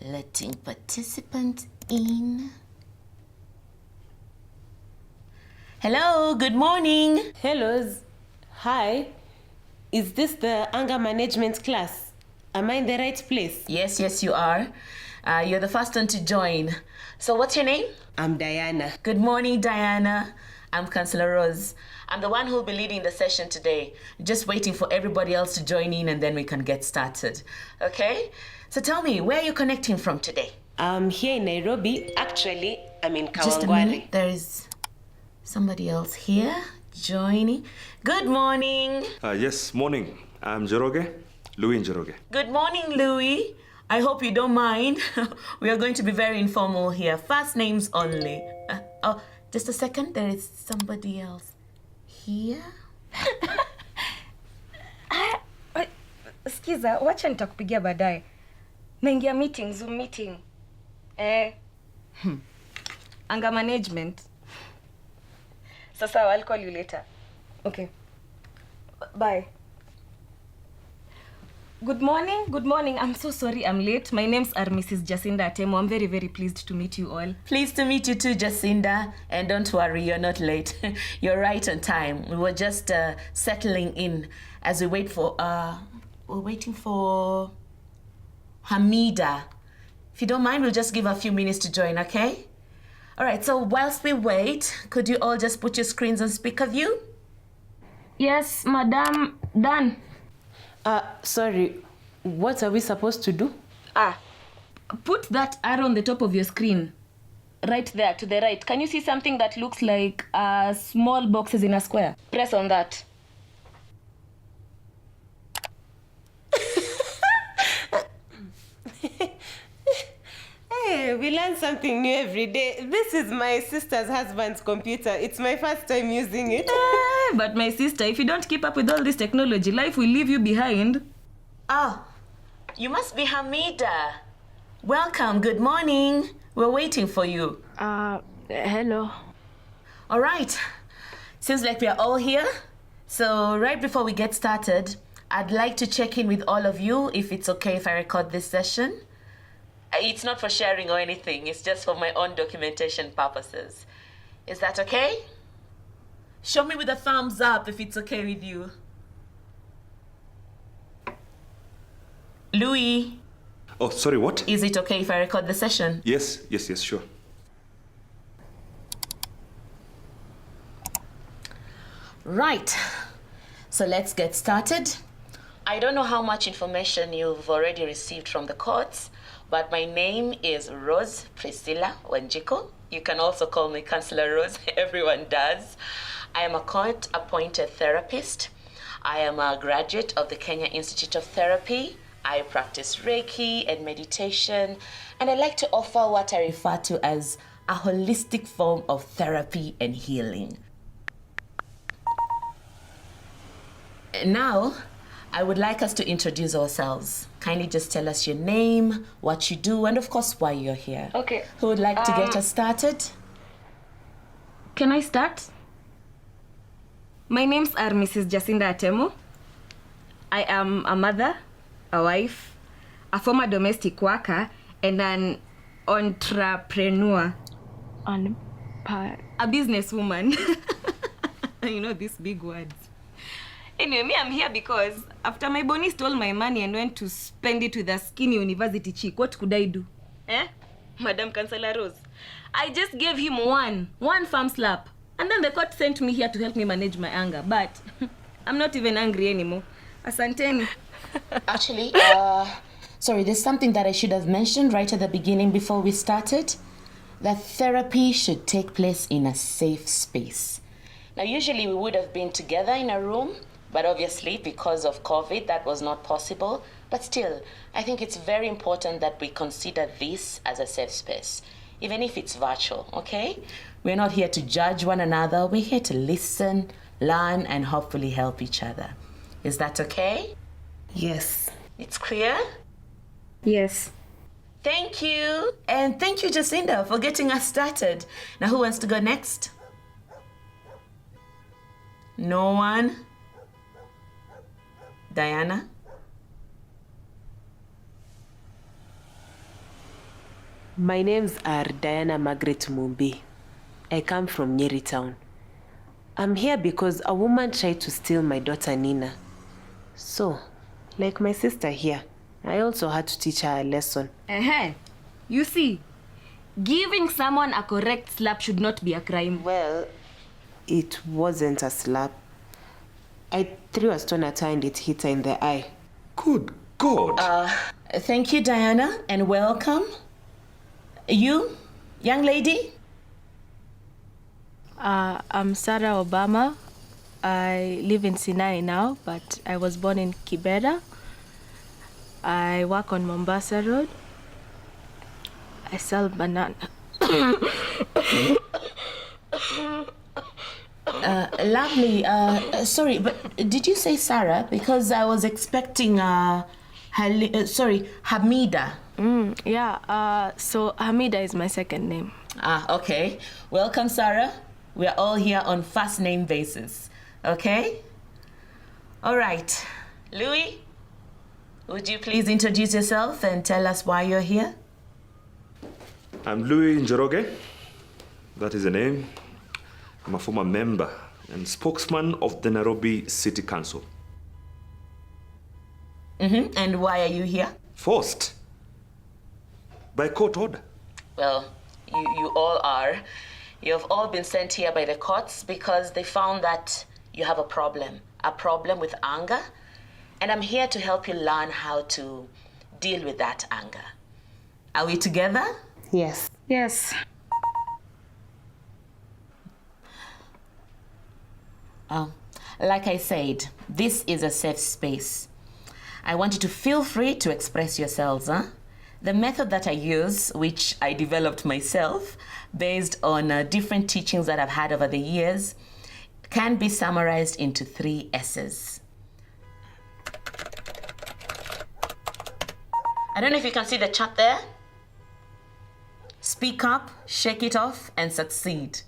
Letting participant in. Hello, good morning. Hello. Hi. Is this the anger management class? Am I in the right place? Yes, you are. You're the first one to join. So what's your name? I'm Diana. Good morning, Diana. I'm Councillor Rose. I'm the one who'll be leading the session today. Just waiting for everybody else to join in and then we can get started. Okay? So tell me, where are you connecting from today? I'm here in Nairobi. Actually, I'm in Kawangware. Just a minute. There is somebody else here joining. Good morning. Yes, morning. I'm Njoroge, Louis Njoroge. Good morning, Louis. I hope you don't mind. We are going to be very informal here. First names only. Just a second. There is somebody else here. Skiza, wacha nitakupigia baadaye. Naingia meeting, Zoom meeting. Anger management. Sasa I'll call you later. Okay. Bye. Good morning. I'm so sorry I'm late. My name's Mrs. Jacinda Atemo. I'm very, very pleased to meet you all. Pleased to meet you too, Jacinda. And don't worry, you're not late. You're right on time. We were just settling in as we wait for, we're waiting for Hamida. If you don't mind, we'll just give her a few minutes to join, okay? All right, so whilst we wait, could you all just put your screens on speaker view? Yes, madam. Done. Sorry. What are we supposed to do? Put that arrow on the top of your screen. Right there, to the right. Can you see something that looks like small boxes in a square? Press on that. Hey, we learn something new every day. This is my sister's husband's computer. It's my first time using it. But my sister, if you don't keep up with all this technology, life will leave you behind. You must be Hamida. Welcome, good morning. We're waiting for you. Hello. All right. Seems like we are all here. So right before we get started, I'd like to check in with all of you if it's okay if I record this session. It's not for sharing or anything. It's just for my own documentation purposes. Is that okay? Show me with a thumbs up if it's okay with you. Louis. Oh, sorry, what? Is it okay if I record the session? Yes, sure. Right. So let's get started. I don't know how much information you've already received from the courts, but my name is Rose Priscilla Wanjiko. You can also call me Councillor Rose. Everyone does. I am a court-appointed therapist. I am a graduate of the Kenya Institute of Therapy. I practice Reiki and meditation, and I like to offer what I refer to as a holistic form of therapy and healing. Now, I would like us to introduce ourselves. Kindly just tell us your name, what you do, and of course why you're here. Okay. Who would like to get us started? Can I start? My names are Mrs. Jacinda Atemo. I am a mother, a wife, a former domestic worker, and an entrepreneur. A businesswoman. You know these big words. Anyway, me, I'm here because after my Bonnie stole my money and went to spend it with a skinny university chick, what could I do? Madam Councillor Rose. I just gave him one firm slap. And then the court sent me here to help me manage my anger. But I'm not even angry anymore. Asanteni. Actually, sorry, there's something that I should have mentioned right at the beginning before we started. That therapy should take place in a safe space. Now, usually we would have been together in a room, but obviously because of COVID, that was not possible. But still, I think it's very important that we consider this as a safe space, even if it's virtual, okay? We're not here to judge one another. We're here to listen, learn, and hopefully help each other. Is that okay? Yes. It's clear? Yes. Thank you. And thank you, Jacinda, for getting us started. Now, who wants to go next? No one? Diana? My names are Diana Margaret Mumbi. I come from Nyeri town. I'm here because a woman tried to steal my daughter Nina. So, like my sister here, I also had to teach her a lesson. You see, giving someone a correct slap should not be a crime. Well, it wasn't a slap. I threw a stone at her and it hit her in the eye. Good God. Thank you, Diana, and welcome. You, young lady? I'm Sarah Obama. I live in Sinai now, but I was born in Kibera. I work on Mombasa Road. I sell banana. Lovely. Sorry, but did you say Sarah? Because I was expecting Hamida. So Hamida is my second name. Okay. Welcome, Sarah. We are all here on first name basis. Okay? All right. Louis, would you please introduce yourself and tell us why you're here? I'm Louis Njoroge. That is the name. I'm a former member and spokesman of the Nairobi City Council. And why are you here? Forced. By court order. Well, you all are. You have all been sent here by the courts because they found that you have a problem with anger. And I'm here to help you learn how to deal with that anger. Are we together? Yes. Yes. Like I said, this is a safe space. I want you to feel free to express yourselves. The method that I use, which I developed myself, based on different teachings that I've had over the years, can be summarized into 3 S's. I don't know if you can see the chart there. Speak up, shake it off, and succeed.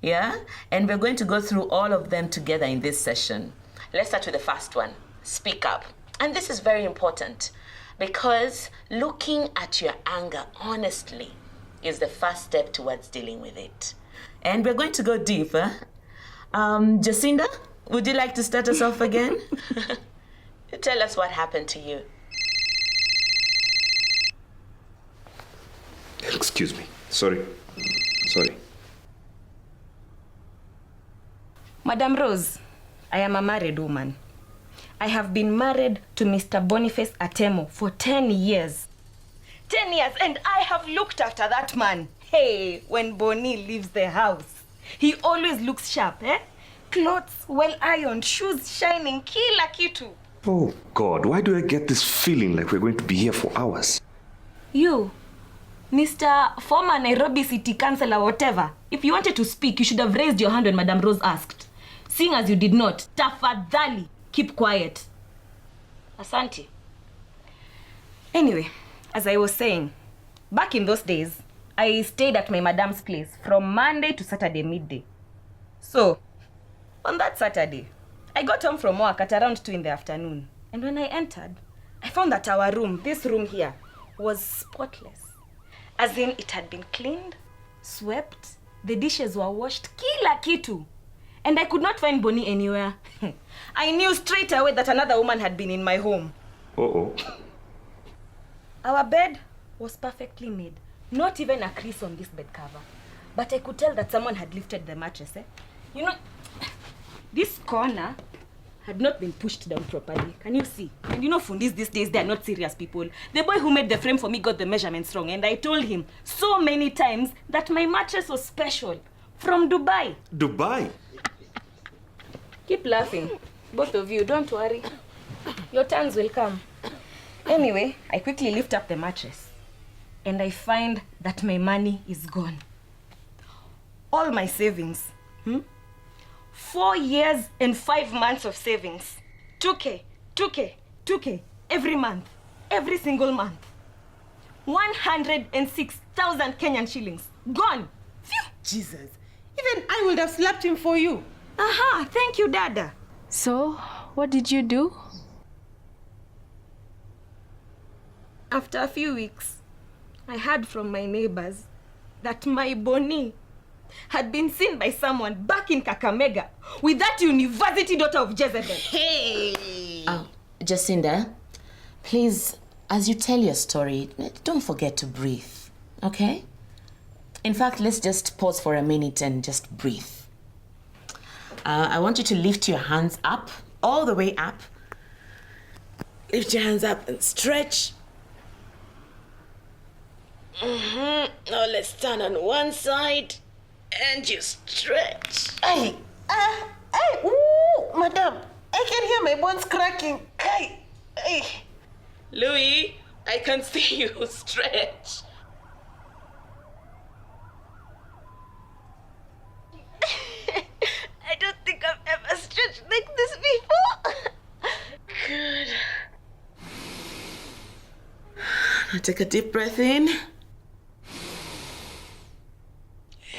Yeah? And we're going to go through all of them together in this session. Let's start with the first one, speak up. And this is very important because looking at your anger honestly is the first step towards dealing with it. And we're going to go deeper. Jacinda, would you like to start us off again? Tell us what happened to you. Excuse me. Sorry. Madam Rose, I am a married woman. I have been married to Mr. Boniface Atemo for 10 years. 10 years, and I have looked after that man. Hey, when Bonnie leaves the house, he always looks sharp, Clothes well ironed, shoes shining, kila kitu. Oh God, why do I get this feeling like we're going to be here for hours? You, Mr. former Nairobi City Councillor, whatever, if you wanted to speak, you should have raised your hand when Madam Rose asked. Seeing as you did not, tafadhali, keep quiet. Asante. Anyway, as I was saying, back in those days, I stayed at my madam's place from Monday to Saturday midday. So, on that Saturday, I got home from work at around 2 in the afternoon. And when I entered, I found that our room, this room here, was spotless. As in, it had been cleaned, swept, the dishes were washed, kila kitu. And I could not find Bonnie anywhere. I knew straight away that another woman had been in my home. Uh-oh. Our bed was perfectly made. Not even a crease on this bed cover. But I could tell that someone had lifted the mattress, eh? You know, this corner had not been pushed down properly. Can you see? And you know, fundis these days, they are not serious people. The boy who made the frame for me got the measurements wrong. And I told him so many times that my mattress was special. From Dubai. Dubai? Keep laughing. Both of you, don't worry. Your turns will come. Anyway, I quickly lift up the mattress. And I find that my money is gone. All my savings. 4 years and 5 months of savings. 2K, 2K, 2K. Every month. Every single month. 106,000 Kenyan shillings. Gone. Phew. Jesus. Even I would have slapped him for you. Aha, thank you, Dada. So, what did you do? After a few weeks, I heard from my neighbors that my Bonnie had been seen by someone back in Kakamega with that university daughter of Jezebel. Hey! Jacinda, please, as you tell your story, don't forget to breathe, okay? In fact, let's just pause for a minute and just breathe. I want you to lift your hands up, all the way up. Lift your hands up and stretch. Now let's stand on one side and you stretch. Hey, ooh, madam, I can hear my bones cracking. Hey, hey. Louis, I can see you stretch. I don't think I've ever stretched like this before. Good. Now take a deep breath in.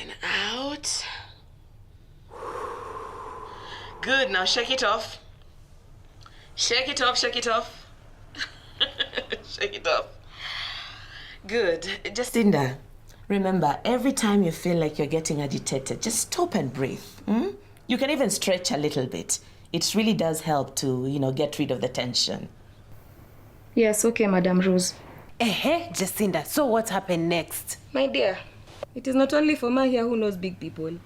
And out. Good, now shake it off. Shake it off, shake it off. Shake it off. Good. Jacinda, remember, every time you feel like you're getting agitated, just stop and breathe. You can even stretch a little bit. It really does help to, get rid of the tension. Yes, okay, Madam Rose. Jacinda, so what happened next? My dear, it is not only Foma here who knows big people.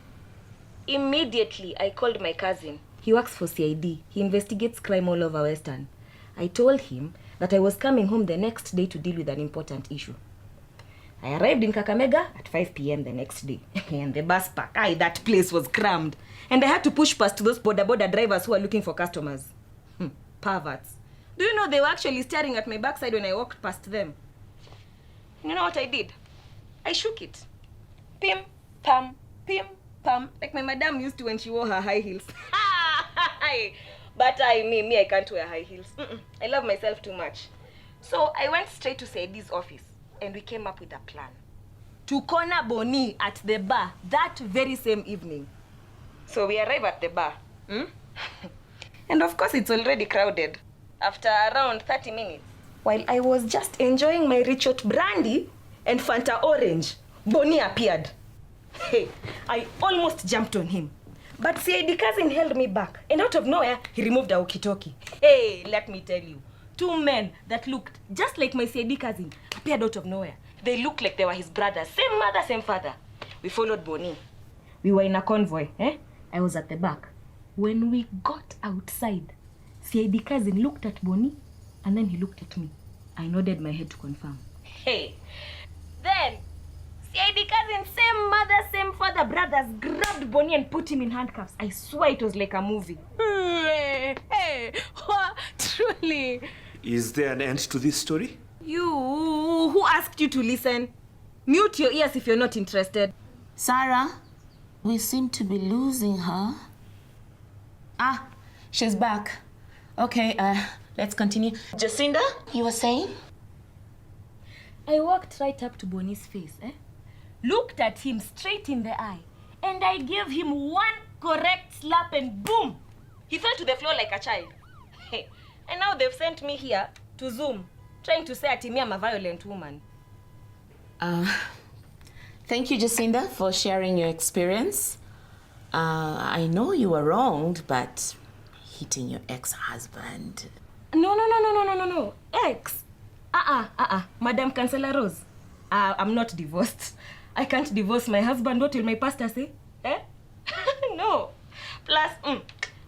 Immediately, I called my cousin. He works for CID. He investigates crime all over Western. I told him that I was coming home the next day to deal with an important issue. I arrived in Kakamega at 5 p.m. the next day. And the bus park, that place was crammed. And I had to push past those border drivers who are looking for customers. Perverts. Do you know they were actually staring at my backside when I walked past them? You know what I did? I shook it. Pim, pam, like my madam used to when she wore her high heels. But I can't wear high heels. I love myself too much. So I went straight to Saidi's office and we came up with a plan. To corner Bonnie at the bar that very same evening. So we arrive at the bar. And of course it's already crowded. After around 30 minutes, while I was just enjoying my Richot brandy and Fanta orange, Bonnie appeared. Hey, I almost jumped on him. But CID cousin held me back. And out of nowhere, he removed a walkie-talkie. Hey, let me tell you. 2 men that looked just like my CID cousin appeared out of nowhere. They looked like they were his brothers. Same mother, same father. We followed Bonnie. We were in a convoy. I was at the back. When we got outside, CID cousin looked at Bonnie and then he looked at me. I nodded my head to confirm. Hey, then CID cousin, same mother, same father, brothers, grabbed Bonnie and put him in handcuffs. I swear it was like a movie. Truly. Is there an end to this story? You, who asked you to listen? Mute your ears if you're not interested. Sarah, we seem to be losing her. She's back. Okay, let's continue. Jacinda, you were saying? I walked right up to Bonnie's face, looked at him straight in the eye, and I gave him one correct slap and boom! He fell to the floor like a child. And now they've sent me here to Zoom, trying to say at me I'm a violent woman. Thank you, Jacinda, for sharing your experience. I know you were wronged, but hitting your ex-husband... No. Ex. Madam Councillor Rose. I'm not divorced. I can't divorce my husband. What will my pastor say? Eh? No. Plus,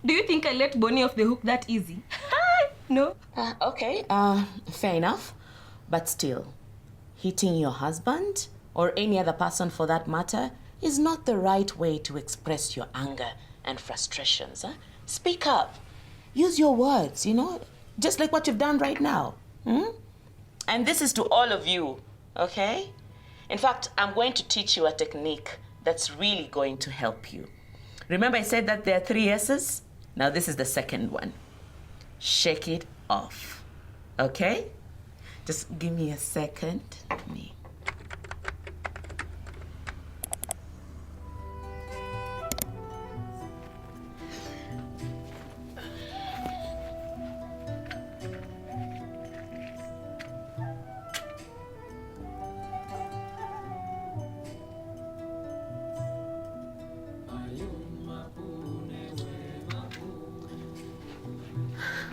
do you think I let Bonnie off the hook that easy? No. Okay, fair enough. But still, hitting your husband, or any other person for that matter, is not the right way to express your anger and frustrations. Huh? Speak up. Use your words, just like what you've done right now. And this is to all of you, okay? In fact, I'm going to teach you a technique that's really going to help you. Remember I said that there are 3 S's? Now this is the second one. Shake it off, okay? Just give me a second.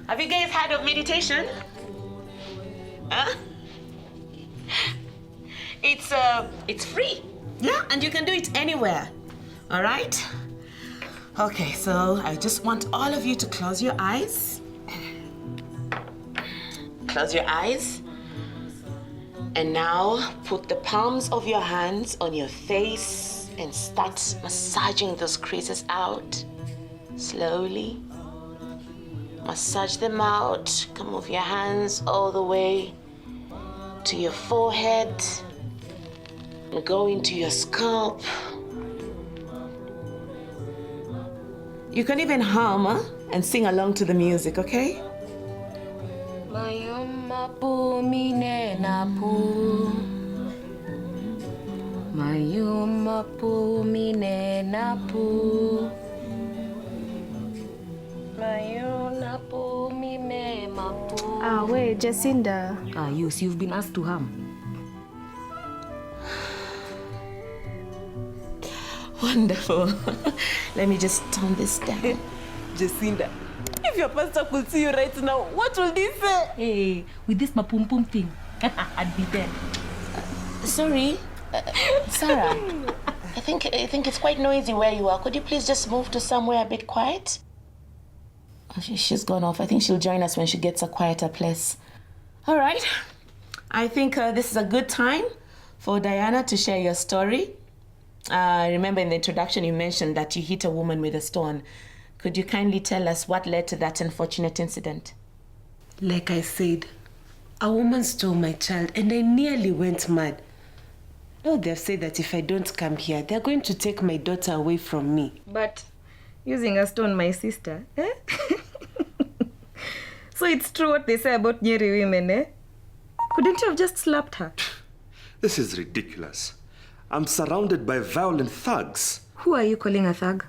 Have you guys heard of meditation? Huh? It's free. Yeah, and you can do it anywhere. All right? Okay, so I just want all of you to close your eyes. Close your eyes. And now put the palms of your hands on your face and start massaging those creases out slowly. Massage them out. Come move your hands all the way to your forehead and go into your scalp. You can even hum and sing along to the music, okay? Mayuma pu mine na pu. Mayuma pu mine na pu. Wait, Jacinda. You've been asked to hum. Wonderful. Let me just turn this down. Jacinda, if your pastor could see you right now, what will he say? Hey, with this ma pum pum thing, I'd be there. Sorry, Sarah. I think it's quite noisy where you are. Could you please just move to somewhere a bit quiet? Oh, she's gone off. I think she'll join us when she gets a quieter place. All right. I think this is a good time for Diana to share your story. Remember in the introduction you mentioned that you hit a woman with a stone. Could you kindly tell us what led to that unfortunate incident? Like I said, a woman stole my child and I nearly went mad. Now they've said that if I don't come here, they're going to take my daughter away from me. But using a stone, my sister, eh? So it's true what they say about Nyeri women, eh? Couldn't you have just slapped her? This is ridiculous. I'm surrounded by violent thugs. Who are you calling a thug?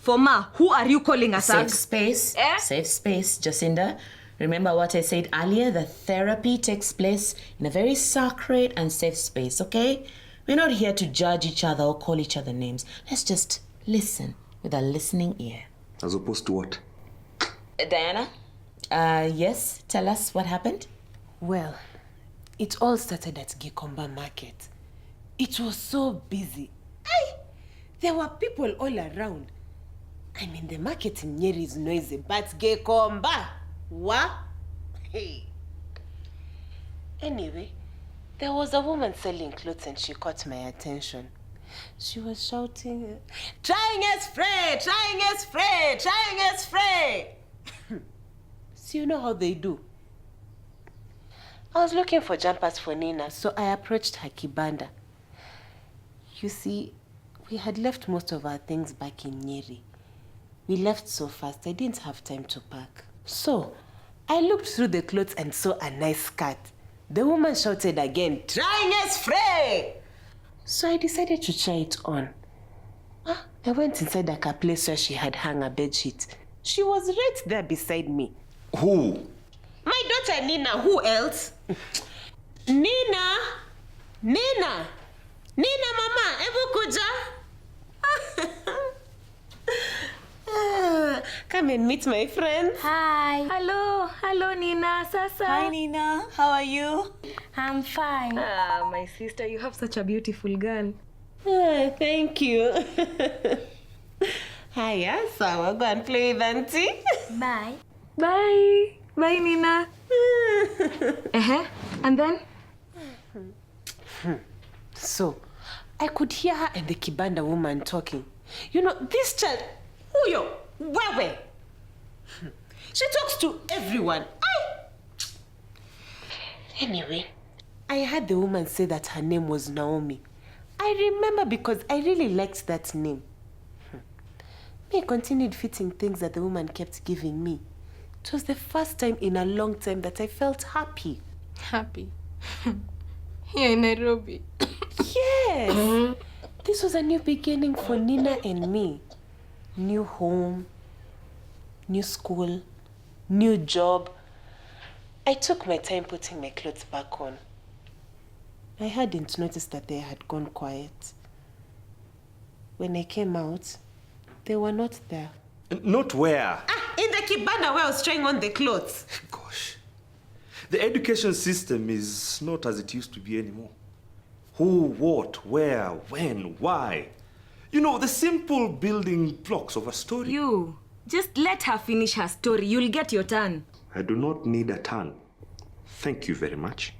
Foma, who are you calling a thug? Safe space. Safe space, Jacinda. Remember what I said earlier? The therapy takes place in a very sacred and safe space, okay? We're not here to judge each other or call each other names. Let's just listen with a listening ear. As opposed to what? Diana? Yes, tell us what happened. Well, it all started at Gikomba Market. It was so busy. There were people all around. I mean, the market in Nyeri is noisy, but Gikomba, what? Hey. Anyway, there was a woman selling clothes and she caught my attention. She was shouting, "Trying as spray, trying as spray, trying as spray." So you know how they do. I was looking for jumpers for Nina, so I approached her kibanda. You see, we had left most of our things back in Nyeri. We left so fast, I didn't have time to pack. So, I looked through the clothes and saw a nice skirt. The woman shouted again, "Trying a spray!" So I decided to try it on. I went inside like a place where she had hung a bedsheet. She was right there beside me. Who? My daughter Nina. Who else? Nina, mama, ebu kuja. Come and meet my friends. Hi. Hello, Nina. Sasa. Hi, Nina. How are you? I'm fine. My sister, you have such a beautiful girl. Thank you. Hiya, so go and play with Auntie. Bye. Bye. Bye, Nina. And then? So, I could hear her and the Kibanda woman talking. You know, this child, Huyo, Wewe, she talks to everyone. Anyway, I heard the woman say that her name was Naomi. I remember because I really liked that name. I continued fitting things that the woman kept giving me. It was the first time in a long time that I felt happy. Happy. Here in Nairobi. Yes! This was a new beginning for Nina and me. New home, new school, new job. I took my time putting my clothes back on. I hadn't noticed that they had gone quiet. When I came out, they were not there. Not where? In the Kibanda where I was trying on the clothes. Gosh. The education system is not as it used to be anymore. Who, what, where, when, why? You know, the simple building blocks of a story. You, just let her finish her story. You'll get your turn. I do not need a turn. Thank you very much.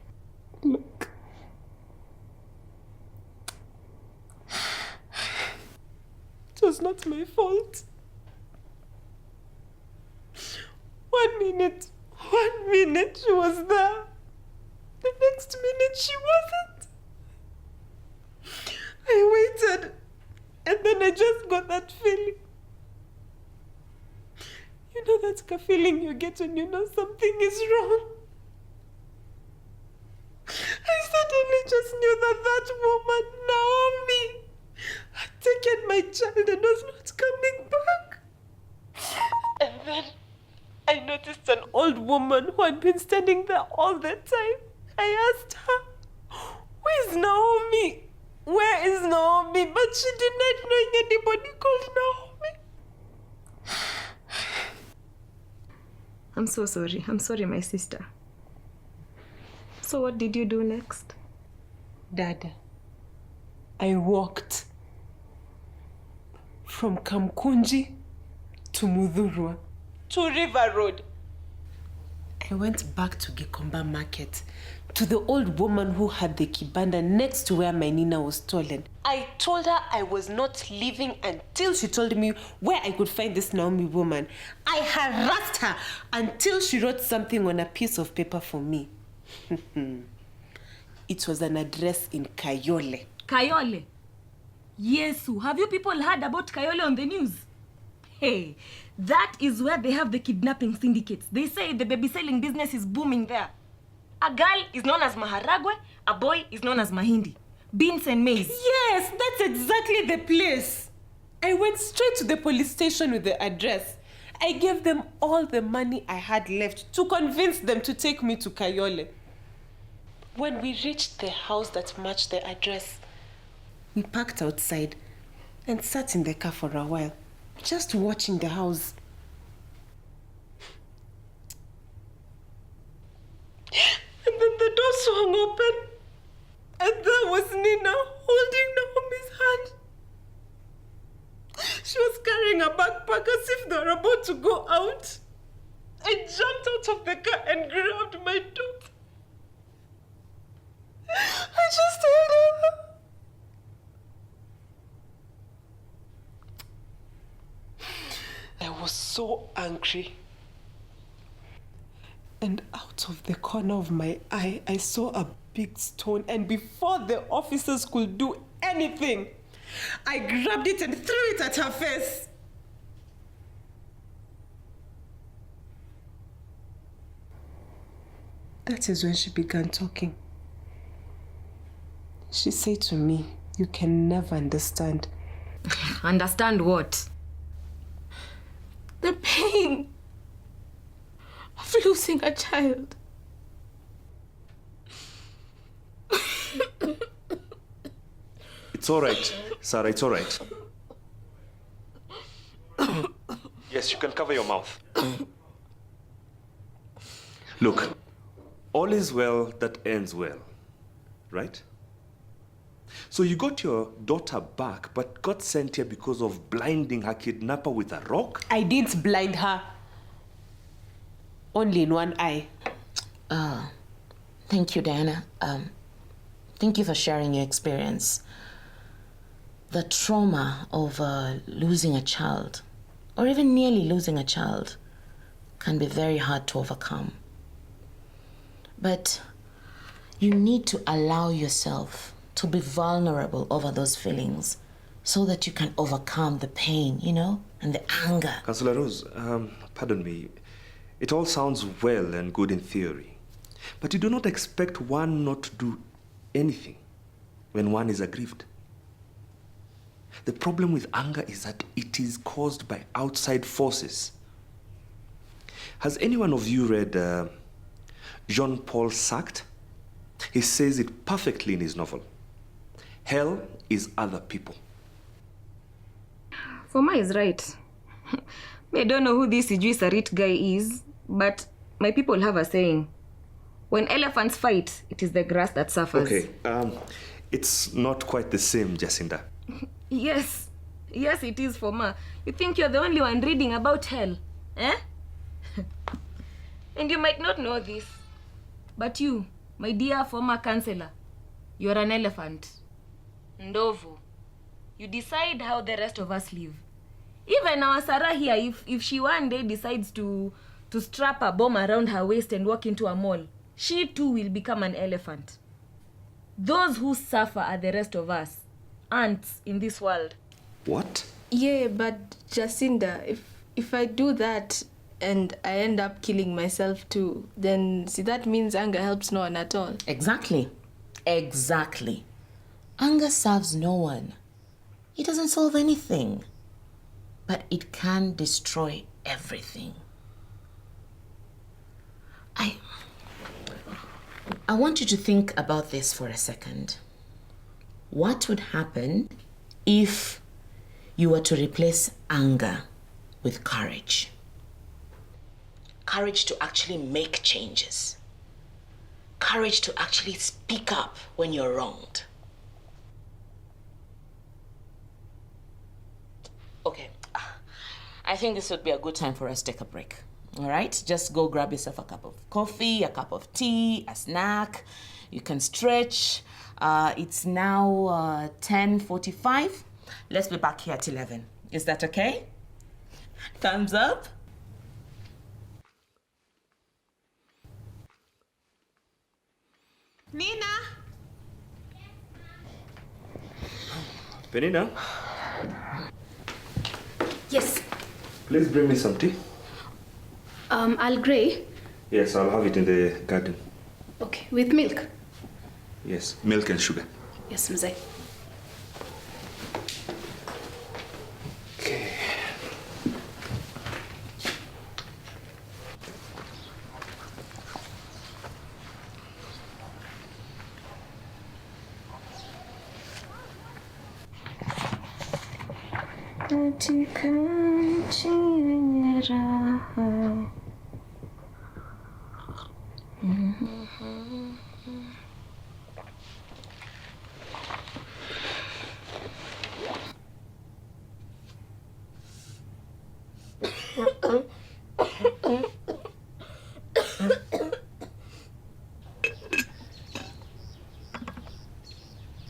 Look. It was not my fault. 1 minute she was there. The next minute she wasn't. I waited, and then I just got that feeling. You know that's a feeling you get when you know something is wrong. I suddenly just knew that that woman, Naomi, had taken my child and was not coming back. And then I noticed an old woman who had been standing there all the time. I asked her, "Where's Naomi? Where is Naomi?" But she denied knowing anybody called Naomi. I'm so sorry. I'm sorry, my sister. So what did you do next? Dada, I walked from Kamkunji to Mudhurwa to River Road. I went back to Gikomba Market to the old woman who had the kibanda next to where my Nina was stolen. I told her I was not leaving until she told me where I could find this Naomi woman. I harassed her until she wrote something on a piece of paper for me. It was an address in Kayole. Kayole? Yesu, have you people heard about Kayole on the news? Hey, that is where they have the kidnapping syndicates. They say the baby selling business is booming there. A girl is known as Maharagwe, a boy is known as Mahindi. Beans and maize. Yes, that's exactly the place. I went straight to the police station with the address. I gave them all the money I had left to convince them to take me to Kayole. When we reached the house that matched the address, we parked outside and sat in the car for a while, just watching the house. And then the door swung open, and there was Nina holding Naomi's hand. She was carrying a backpack as if they were about to go out. I jumped out of the car and grabbed my tooth. I just held her. I was so angry. And out of the corner of my eye, I saw a big stone. And before the officers could do anything, I grabbed it and threw it at her face. That is when she began talking. She said to me You can never understand. Understand what? The pain of losing a child. It's all right, Sarah, it's all right. Yes, you can cover your mouth. Look, all is well that ends well, right? So you got your daughter back, but got sent here because of blinding her kidnapper with a rock? I didn't blind her. Only in one eye. Thank you, Diana. Thank you for sharing your experience. The trauma of losing a child, or even nearly losing a child, can be very hard to overcome. But you need to allow yourself to be vulnerable over those feelings so that you can overcome the pain, and the anger. Councillor Rose, pardon me. It all sounds well and good in theory, but you do not expect one not to do anything when one is aggrieved. The problem with anger is that it is caused by outside forces. Has any one of you read Jean-Paul Sartre? He says it perfectly in his novel. Hell is other people. Foma is right. I don't know who this Sijui Sarit guy is, but my people have a saying. When elephants fight, it is the grass that suffers. Okay, it's not quite the same, Jacinda. Yes, it is, Foma. You think you're the only one reading about hell, eh? And you might not know this, but you, my dear former counselor, you're an elephant. Ndovu. You decide how the rest of us live. Even our Sarah here, if she one day decides to strap a bomb around her waist and walk into a mall, she too will become an elephant. Those who suffer are the rest of us, ants in this world. What? Yeah, but Jacinda, if I do that and I end up killing myself too, then see, that means anger helps no one at all. Exactly. Anger serves no one. It doesn't solve anything. But it can destroy everything. I want you to think about this for a second. What would happen if you were to replace anger with courage? Courage to actually make changes. Courage to actually speak up when you're wronged. Okay, I think this would be a good time for us to take a break. All right, just go grab yourself a cup of coffee, a cup of tea, a snack. You can stretch. It's now 10:45. Let's be back here at 11. Is that okay? Thumbs up. Nina! Penina, Yes. please bring me some tea. Earl Grey? Yes, I'll have it in the garden. Okay, with milk? Yes, milk and sugar. Yes, mzee. Okay.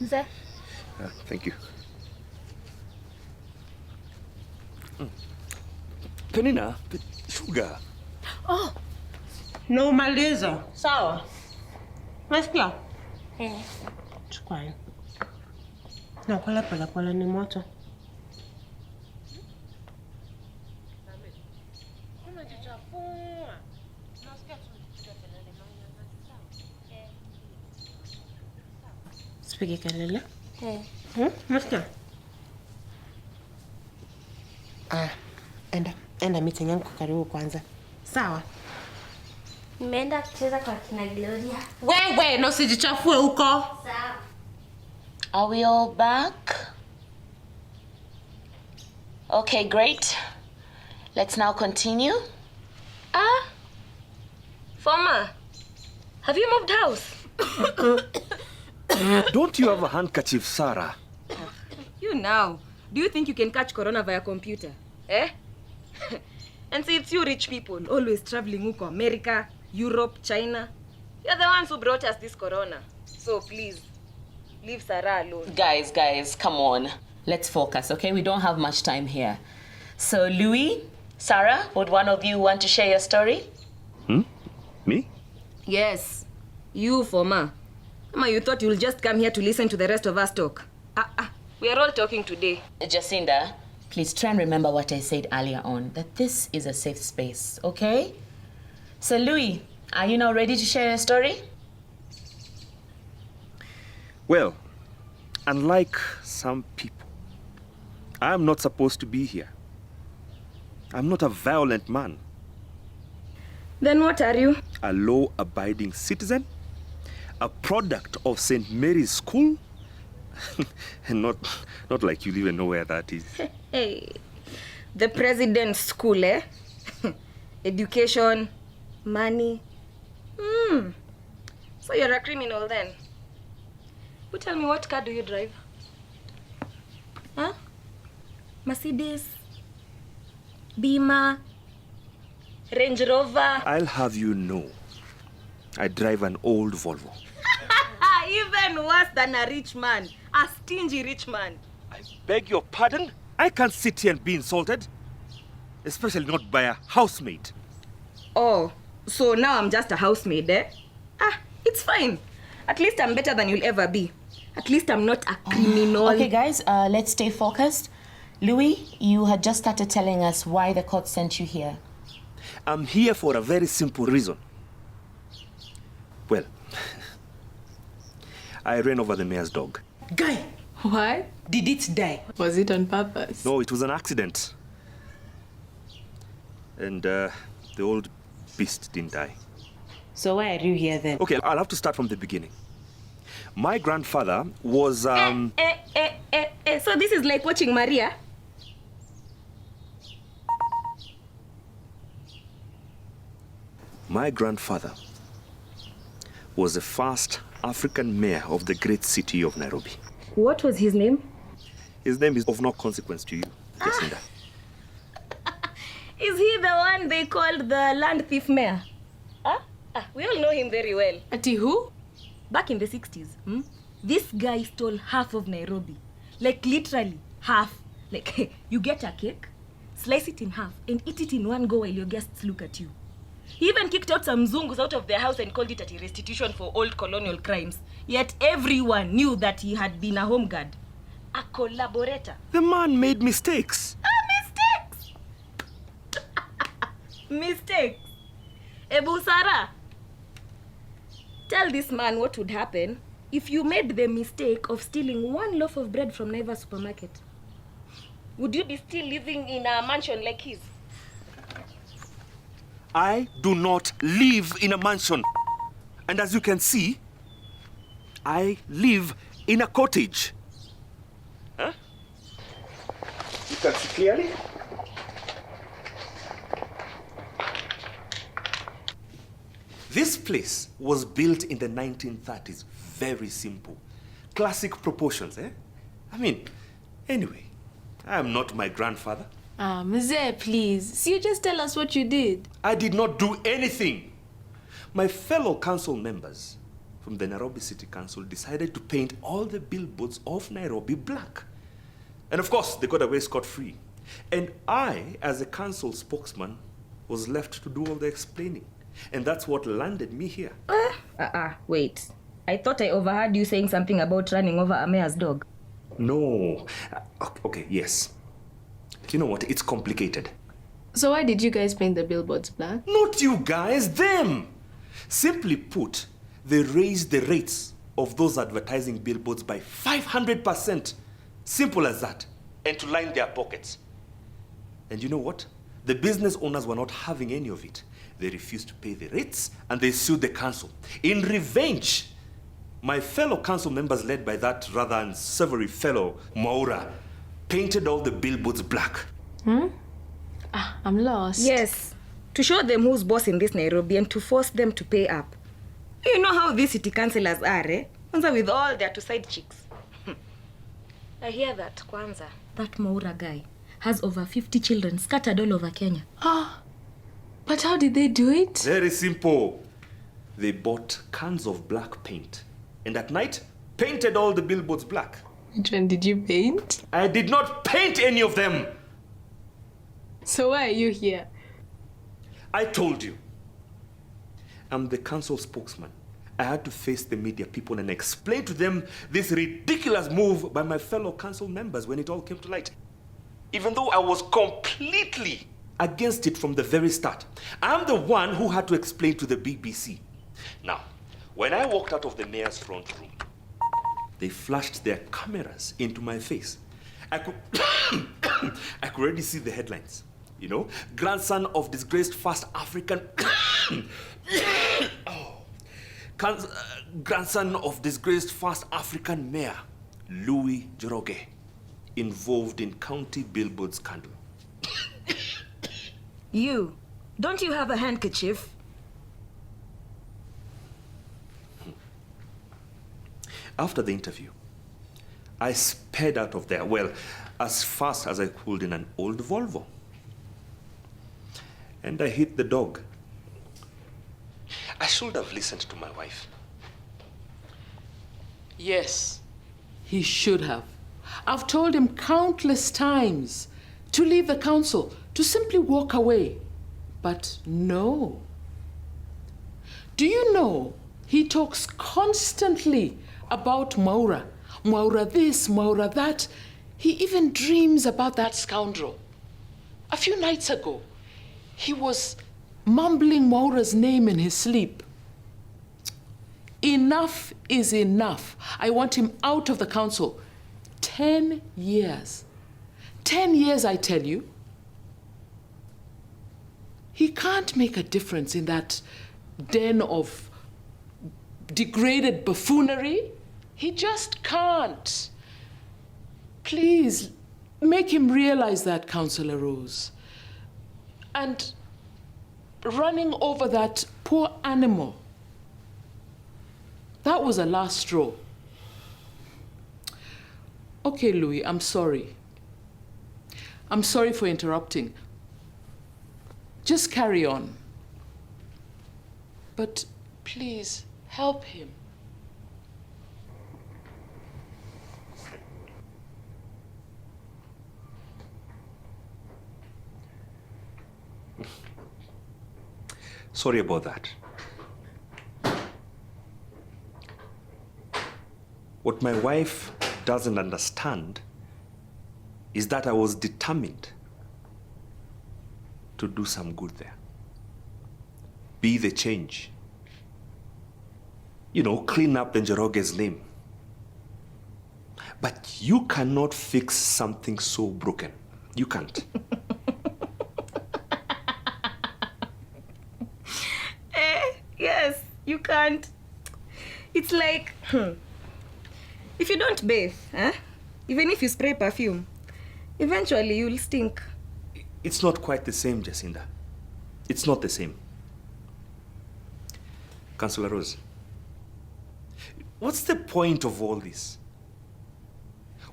Mzee? Thank you. Penina, sugar. Oh, No maliza. Sawa. Nasikia? Chukua hii. Na kula pole ni moto. Sipige kelele. Master. Enda meeting yangu karibu kwanza. Sawa. Nimeenda kucheza kwa kina Gloria. Wewe na usijichafue huko. Sawa. Are we all back? Okay, great. Let's now continue. Former, have you moved house? Don't you have a handkerchief, Sarah? You now. Do you think you can catch corona via computer? Eh? And see, it's you rich people always traveling huko America, Europe, China. You're the ones who brought us this corona. So please, leave Sarah alone. Guys, come on. Let's focus, okay? We don't have much time here. So, Louis, Sarah, would one of you want to share your story? Me? Yes, you, Former. Ama, you thought you'll just come here to listen to the rest of us talk. We are all talking today. Jacinda, please try and remember what I said earlier on, that this is a safe space, okay? So, Louis, are you now ready to share your story? Well, unlike some people, I am not supposed to be here. I'm not a violent man. Then what are you? A law-abiding citizen, a product of St. Mary's School, and not like you'll even know where that is. Hey, the president's school, eh? Education, money. So you're a criminal then? You tell me, what car do you drive? Huh? Mercedes? Beamer? Range Rover? I'll have you know, I drive an old Volvo. Even worse than a rich man. A stingy rich man. I beg your pardon? I can't sit here and be insulted. Especially not by a housemaid. Oh, so now I'm just a housemaid, eh? It's fine. At least I'm better than you'll ever be. At least I'm not a criminal. Okay, guys, let's stay focused. Louis, you had just started telling us why the court sent you here. I'm here for a very simple reason. Well, I ran over the mayor's dog. Guy, What? did it die? Was it on purpose? No, it was an accident. And the old beast didn't die. So why are you here then? Okay, I'll have to start from the beginning. My grandfather was, So this is like watching Maria? My grandfather was the first African mayor of the great city of Nairobi. What was his name? His name is of no consequence to you, Jacinda. Is he the one they called the land thief mayor? We all know him very well. Ati who? Back in the 60s, this guy stole half of Nairobi. Like literally half. Like you get a cake, slice it in half, and eat it in one go while your guests look at you. He even kicked out some Zungus out of their house and called it a restitution for old colonial crimes. Yet everyone knew that he had been a home guard. A collaborator. The man made mistakes. Mistakes! Mistakes. Ebu Sara, tell this man what would happen if you made the mistake of stealing one loaf of bread from Naivas supermarket. Would you be still living in a mansion like his? I do not live in a mansion. And as you can see, I live in a cottage. Huh? You can see clearly? This place was built in the 1930s. Very simple. Classic proportions, eh? I mean, anyway, I am not my grandfather. Mzee, please. So you just tell us what you did. I did not do anything. My fellow council members from the Nairobi City Council decided to paint all the billboards of Nairobi black. And of course, they got away scot-free. And I, as a council spokesman, was left to do all the explaining. And that's what landed me here. Wait. I thought I overheard you saying something about running over a mayor's dog. No. Okay, yes. You know what? It's complicated. So why did you guys paint the billboards black? Not you guys, them! Simply put, they raised the rates of those advertising billboards by 500%. Simple as that. And to line their pockets. And you know what? The business owners were not having any of it. They refused to pay the rates and they sued the council. In revenge, my fellow council members, led by that rather unsavory fellow, Maura, painted all the billboards black. I'm lost. Yes, to show them who's boss in this Nairobi and to force them to pay up. You know how these city councillors are, eh? Kwanza with all their two side chicks. I hear that, Kwanza. That Maura guy has over 50 children scattered all over Kenya. But how did they do it? Very simple. They bought cans of black paint and at night painted all the billboards black. Which one did you paint? I did not paint any of them. So why are you here? I told you. I'm the council spokesman. I had to face the media people and explain to them this ridiculous move by my fellow council members when it all came to light. Even though I was completely against it from the very start. I'm the one who had to explain to the BBC. Now, when I walked out of the mayor's front room, they flashed their cameras into my face. I could already see the headlines. You know, grandson of disgraced first African... grandson of disgraced first African mayor, Louis Njoroge, involved in county billboard scandal. Don't you have a handkerchief? After the interview, I sped out of there, well, as fast as I could in an old Volvo. And I hit the dog. I should have listened to my wife. Yes, he should have. I've told him countless times to leave the council, to simply walk away. But no. Do you know he talks constantly about Maura? Maura this, Maura that. He even dreams about that scoundrel. A few nights ago, he was mumbling Maura's name in his sleep. Enough is enough. I want him out of the council. 10 years. 10 years, I tell you. He can't make a difference in that den of degraded buffoonery. He just can't. Please, make him realize that, Councillor Rose. And running over that poor animal, that was a last straw. Okay, Louis, I'm sorry. I'm sorry for interrupting. Just carry on. But please, help him. Sorry about that. What my wife doesn't understand is that I was determined to do some good there. Be the change. You know, clean up the Njoroge's name. But you cannot fix something so broken. You can't. Yes, you can't. It's like, if you don't bathe, even if you spray perfume, eventually you'll stink. It's not quite the same, Jacinda. It's not the same. Councillor Rose, what's the point of all this?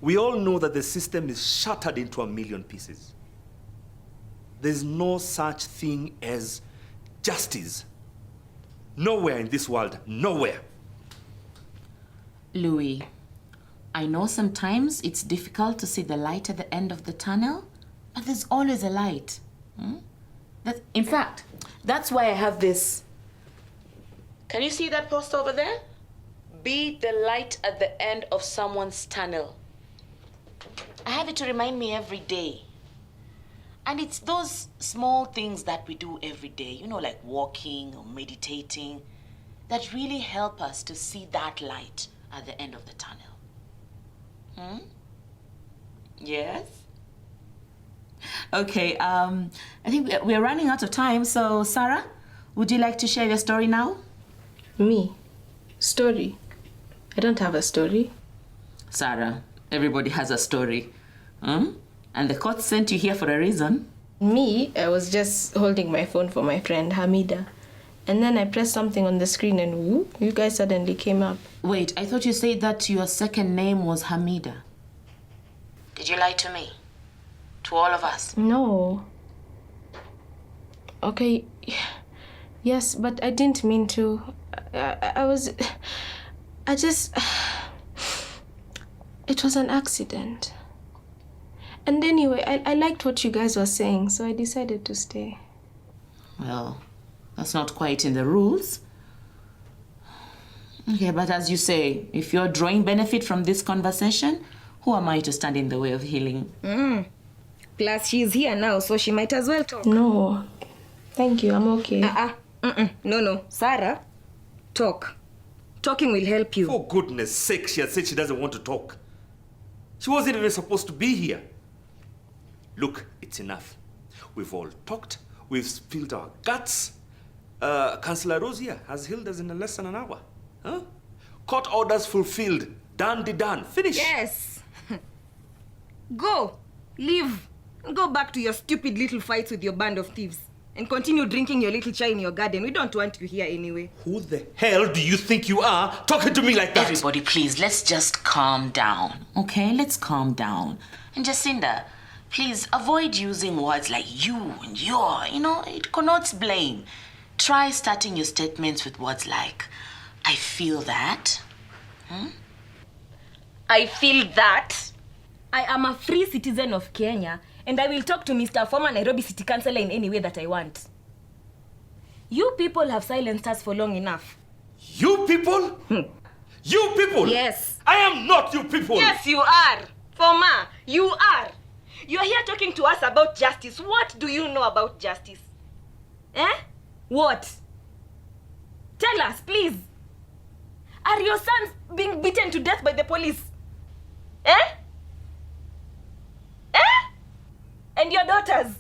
We all know that the system is shattered into a million pieces. There's no such thing as justice. Nowhere in this world, nowhere. Louis, I know sometimes it's difficult to see the light at the end of the tunnel, but there's always a light. In fact, that's why I have this. Can you see that poster over there? Be the light at the end of someone's tunnel. I have it to remind me every day. And it's those small things that we do every day, you know, like walking or meditating, that really help us to see that light at the end of the tunnel. Yes? Okay, I think we're running out of time, so Sarah, would you like to share your story now? Me? Story? I don't have a story. Sarah, everybody has a story. And the court sent you here for a reason. Me, I was just holding my phone for my friend Hamida. And then I pressed something on the screen and whoop, you guys suddenly came up. Wait, I thought you said that your second name was Hamida. Did you lie to me? To all of us? No. Okay, yes, but I didn't mean to. It was an accident. And anyway, I liked what you guys were saying, so I decided to stay. Well, that's not quite in the rules. Okay, but as you say, if you're drawing benefit from this conversation, who am I to stand in the way of healing? Plus, she's here now, so she might as well talk. No, thank you, I'm okay. No. Sarah, talk. Talking will help you. For goodness sake, she has said she doesn't want to talk. She wasn't even supposed to be here. Look, it's enough. We've all talked. We've spilled our guts. Councillor Rosia has healed us in less than an hour. Huh? Court orders fulfilled. Done. Finish. Yes. Go. Leave. Go back to your stupid little fights with your band of thieves. And continue drinking your little chai in your garden. We don't want you here anyway. Who the hell do you think you are talking to me like that? Everybody, please, let's just calm down. Okay, let's calm down. And Jacinda, please avoid using words like you and your. It connotes blame. Try starting your statements with words like, I feel that. I feel that. I am a free citizen of Kenya, and I will talk to Mr. Former Nairobi City Councillor in any way that I want. You people have silenced us for long enough. You people? You people? Yes. I am not you people. Yes, you are. Former, you are. You are here talking to us about justice. What do you know about justice? What? Tell us, please. Are your sons being beaten to death by the police? And your daughters?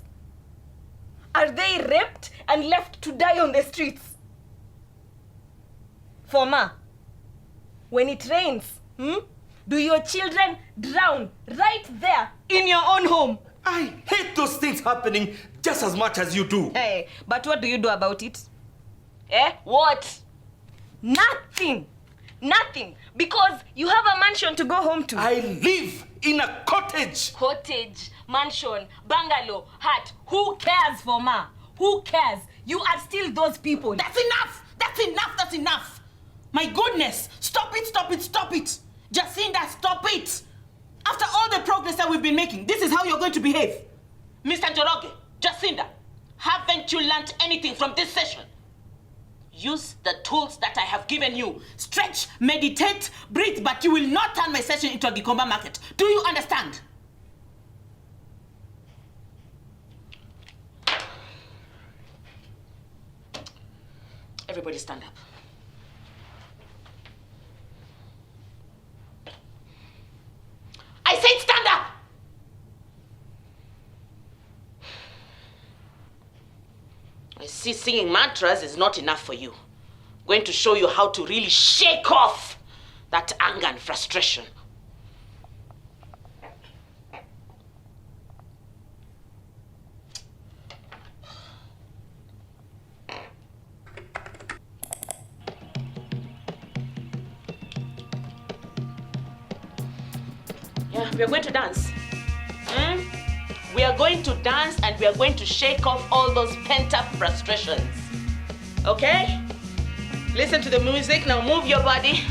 Are they raped and left to die on the streets? Former, when it rains, do your children drown right there in your own home? I hate those things happening just as much as you do. Hey, but what do you do about it? What? Nothing. Nothing. Because you have a mansion to go home to. I live in a cottage. Cottage, mansion, bungalow, hut. Who cares, Former? Who cares? You are still those people. That's enough! That's enough! That's enough! My goodness! Stop it! Jacinda, stop it! After all the progress that we've been making, this is how you're going to behave. Mr. Njoroge, Jacinda, haven't you learned anything from this session? Use the tools that I have given you. Stretch, meditate, breathe, but you will not turn my session into a Gikomba market. Do you understand? Everybody stand up. I said stand up! I see singing mantras is not enough for you. I'm going to show you how to really shake off that anger and frustration. Yeah, we're going to dance. We are going to dance and we are going to shake off all those pent-up frustrations. Okay? Listen to the music. Now move your body.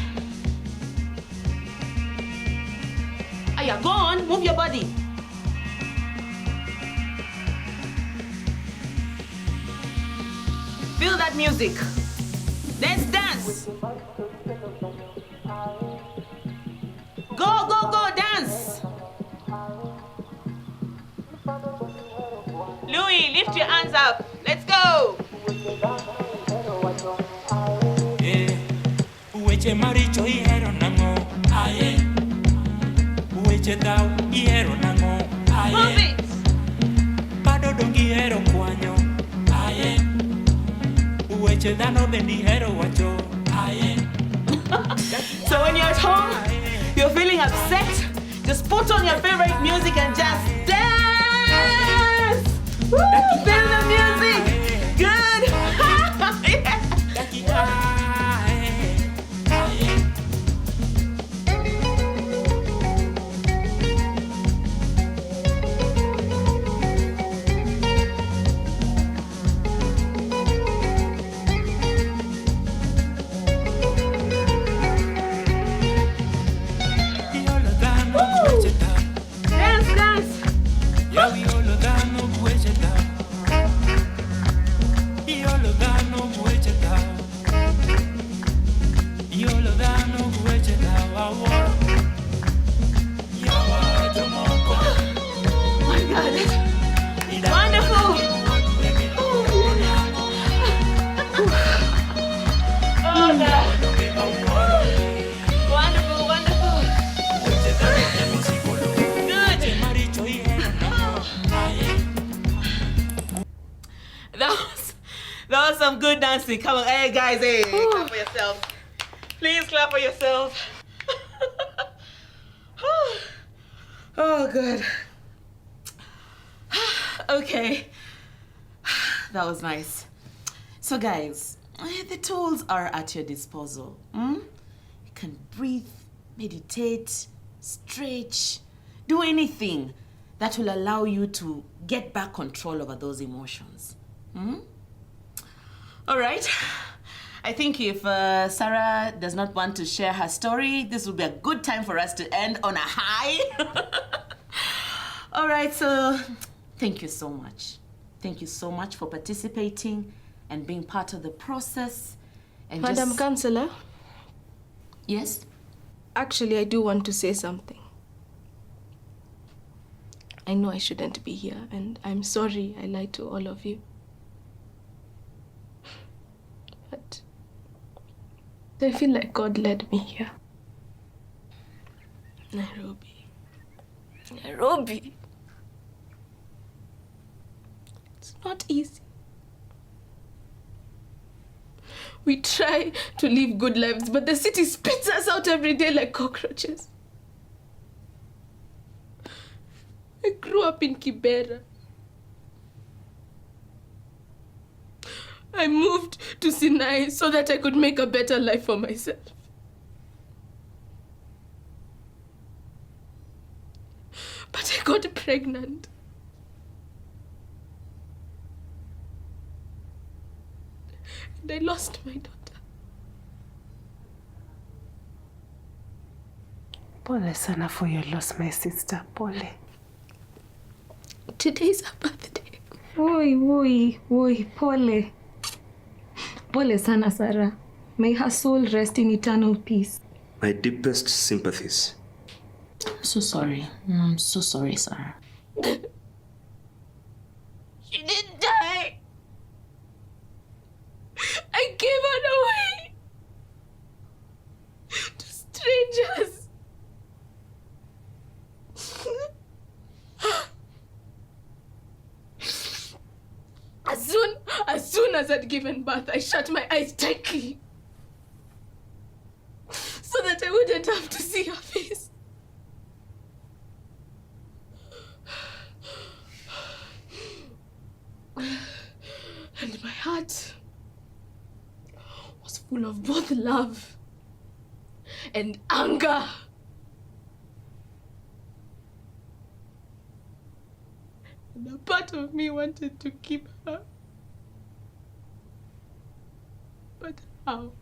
Aya, go on. Move your body. Feel that music. Let's dance. Go, go, go, dance. Louis, lift your hands up. Let's go. Ueche maricho ihero nango. Ueche thou ihero nango. So when you're at home, you're feeling upset, just put on your favorite music and just dance! Woo! Feel the music! Good! Yeah. That was some good dancing. Come on, hey guys, hey, clap for yourself. Please clap for yourself. Oh, good. Okay, that was nice. So guys, the tools are at your disposal. You can breathe, meditate, stretch, do anything that will allow you to get back control over those emotions. All right. I think if Sarah does not want to share her story, this will be a good time for us to end on a high. All right, so thank you so much. Thank you so much for participating and being part of the process. And Madam Counselor? Yes? Actually, I do want to say something. I know I shouldn't be here, and I'm sorry I lied to all of you. But I feel like God led me here. Nairobi. Nairobi. It's not easy. We try to live good lives, but the city spits us out every day like cockroaches. I grew up in Kibera. I moved to Sinai so that I could make a better life for myself. But I got pregnant. And I lost my daughter. Pole sana for your loss, my sister. Pole. Today's her birthday. Oi, pole. Pole sana, Sarah. May her soul rest in eternal peace. My deepest sympathies. I'm so sorry. I'm so sorry, Sarah. She didn't die. I gave her away to strangers. As soon as I'd given birth, I shut my eyes tightly so that I wouldn't have to see her face. And my heart was full of both love and anger. And a part of me wanted to keep her. But how?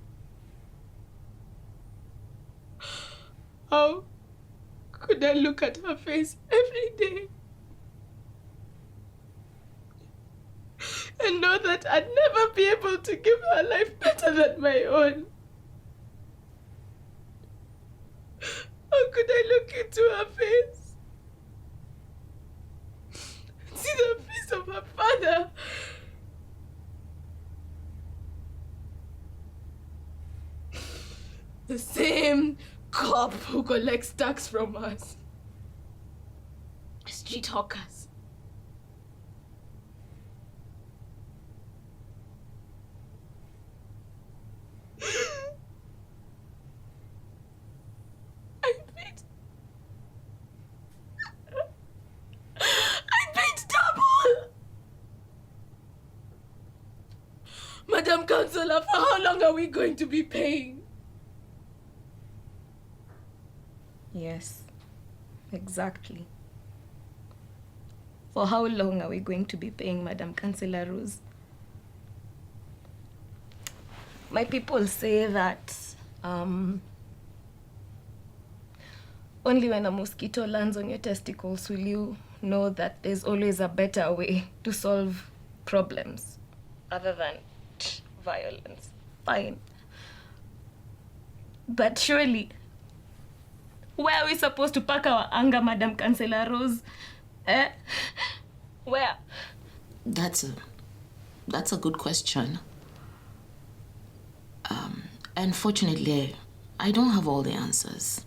How could I look at her face every day and know that I'd never be able to give her a life better than my own? How could I look into her face and see the face of her father? The same cop who collects tax from us. Street hawkers. Madam Counselor, for how long are we going to be paying? Yes, exactly. For how long are we going to be paying Madam Councillor Rose? My people say that only when a mosquito lands on your testicles will you know that there's always a better way to solve problems other than violence. Fine. But surely, where are we supposed to pack our anger, Madam Councillor Rose? Where? That's a good question. Unfortunately, I don't have all the answers.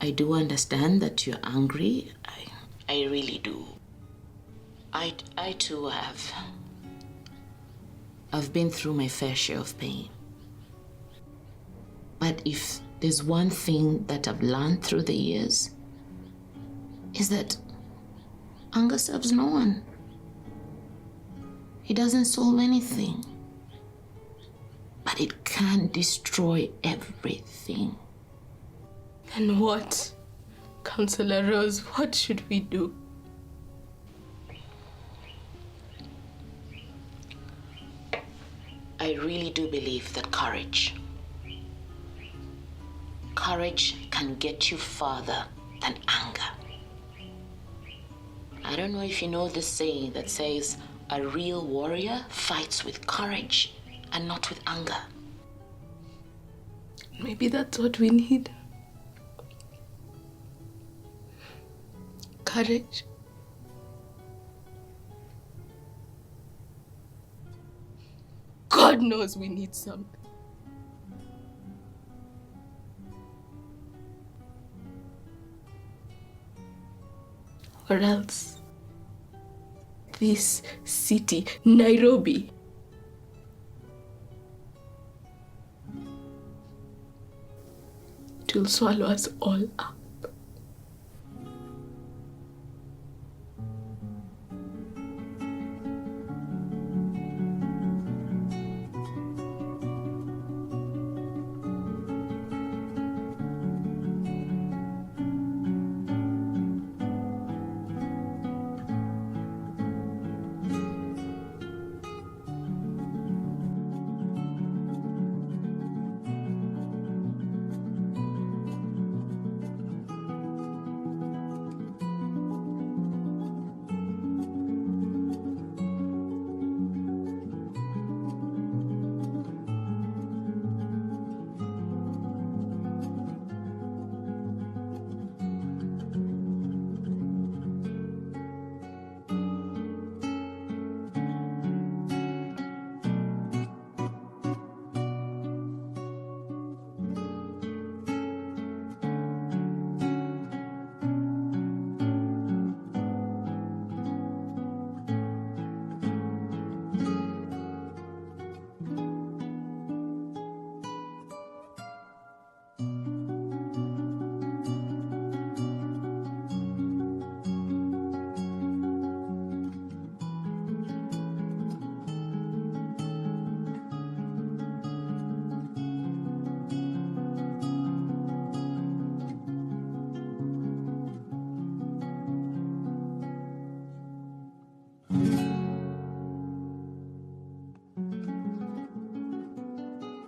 I do understand that you're angry. I really do. I too have. I've been through my fair share of pain. But if there's one thing that I've learned through the years, is that anger serves no one. It doesn't solve anything. But it can destroy everything. And what? Counselor Rose, what should we do? I really do believe that courage can get you farther than anger. I don't know if you know this saying that says, a real warrior fights with courage and not with anger. Maybe that's what we need. Courage. God knows we need something. Or else, this city, Nairobi, it will swallow us all up.